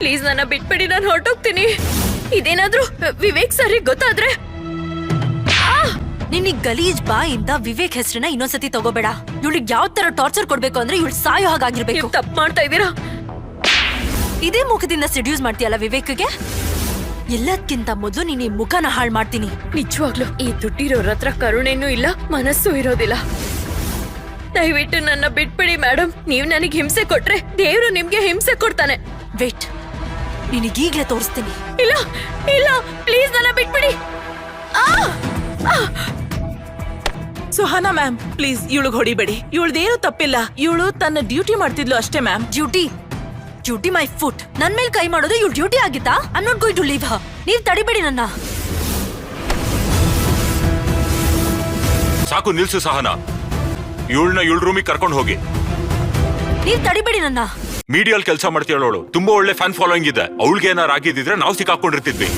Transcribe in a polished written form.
Please ನನ್ನ ಬಿಟ್ಬಿಡಿ, ನಾನು ಹೊರಟೋಗ್ತೀನಿ. ಇದೇನಾದ್ರೂ ವಿವೇಕ್ ಸರಿ ಗೊತ್ತಾದ್ರೆ ನಿನ್ನ ಗಲೀಜ್ ಬಾಯಿಂದ ವಿವೇಕ್ ಹೆಸರನ್ನ ಇನ್ನೊಂದ್ಸತಿ ತಗೋಬೇಡ. ಇವಳಿಗೆ ಯಾವ ತರ ಟಾರ್ಚರ್ ಕೊಡ್ಬೇಕು ಅಂದ್ರೆ ಇವಳು ಸಾಯೋ ಹಾಗಾಗಿರ್ಬೇಕು. ತಪ್ಪು ಮಾಡ್ತಾ ಇದ್ದೀರಾ. ಇದೇ ಮುಖದಿಂದ ಸೆಡ್ಯೂಸ್ ಮಾಡ್ತೀಯಲ್ಲ ವಿವೇಕ್ಗೆ. ಎಲ್ಲದಕ್ಕಿಂತ ಮೊದಲು ನೀನ್ ಈ ಮುಖನ ಹಾಳು ಮಾಡ್ತೀನಿ. ನಿಜವಾಗ್ಲು ಈ ದುಡ್ಡಿರೋರ ಹತ್ರ ಕರುಣೆನೂ ಇಲ್ಲ, ಮನಸ್ಸು ಇರೋದಿಲ್ಲ. ದಯವಿಟ್ಟು ನನ್ನ ಬಿಟ್ಬಿಡಿ ಮೇಡಮ್. ನೀವ್ ನನಗೆ ಹಿಂಸೆ ಕೊಟ್ರೆ ದೇವ್ರು ನಿಮ್ಗೆ ಹಿಂಸೆ ಕೊಡ್ತಾನೆ. ವೇಟ್, ನಿನಗೀಗ್ಲೇ ತೋರಿಸ್ತೀನಿ. ಇಲ್ಲ ಇಲ್ಲ, ಪ್ಲೀಸ್ ನನ್ನ ಬಿಟ್ಬಿಡಿ. ಸುಹಾನಾ ಮ್ಯಾಮ್, ಪ್ಲೀಸ್ ಇವಳಿಗೆ ಹೊಡಿಬೇಡಿ. ಇವಳದೇನು ತಪ್ಪಿಲ್ಲ. ಇವಳು ತನ್ನ ಡ್ಯೂಟಿ ಮಾಡ್ತಿದ್ಲು ಅಷ್ಟೇ ಮ್ಯಾಮ್. Duty my foot. ನನ್ ಮೇಲೆ ಕೈ ಮಾಡೋದು ಇವ್ಳು ಡ್ಯೂಟಿ ಆಗಿತ್ತಾ? I not going to leave her. ನೀವ್ ತಡಿಬೇಡಿ ನನ್ನ. ಸಾಕು, ನಿಲ್ಸು ಸಹನಾ. ಇವಳನ್ನ ಇವಳ ರೂಮಿಗೆ ಕರ್ಕೊಂಡು ಹೋಗಿ. ನೀವ್ ತಡಿಬೇಡಿ ನನ್ನ. ಮೀಡಿಯಲ್ಲಿ ಕೆಲಸ ಮಾಡ್ತಿರೋಳು, ತುಂಬಾ ಒಳ್ಳೆ ಫ್ಯಾನ್ ಫಾಲೋಯಿಂಗ್ ಇದೆ. ಅವಳಿಗೆ ಏನಾರು ಆಗಿದ್ರೆ ನಾವು ಸಿಕ್ಕಾಕೊಂಡಿರ್ತಿದ್ವಿ.